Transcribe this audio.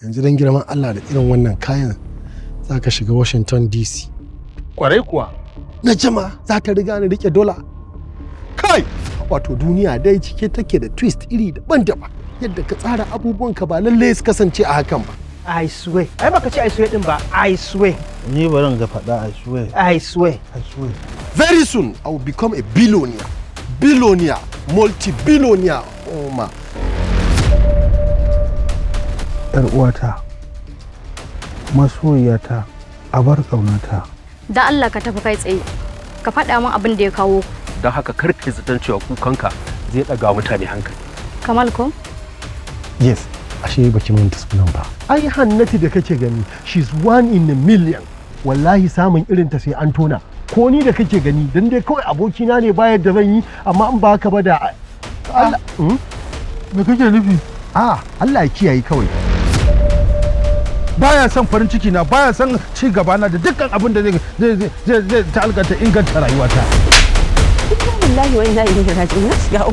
yanzu don girman Allah da irin wannan kayan za ka shiga Washington DC. Kwarai kuwa. Na jama za ka riga ni rike dola. Kai! Wato duniya dai cike take da twist iri daban-daban. Yadda ka tsara abubuwanka ba lallai su kasance a hakan ba. I swear. Ai baka ce I swear din ba. I swear. Ni barin ga faɗa I swear. I swear. I swear. Very soon I will become a billionaire. Billionaire. Multi-billionaire. Oh ma. Yar uwata. Masoyiyata. Abar ƙaunata. Da Allah ka tafi kai tsaye. Ka faɗa min abin da ya kawo ku. Don haka kar ka zaton cewa kukanka zai ɗaga mutane hankali. Kamal ko? Yes. Ashe baki mun sunan ba. Ai Hannatu da kake gani, she's one in a million. Wallahi samun irin ta sai an tona. Ko ni da kake gani, dan dai kawai abokina ne bayar da zan yi, amma in ba haka ba da Allah. Me kake nufi? Allah ya kiyaye kawai. Baya son farin ciki na, baya son ci gaba na da dukkan abin da zai ta inganta rayuwata. Wallahi wa inna ilaihi raji'un. Ya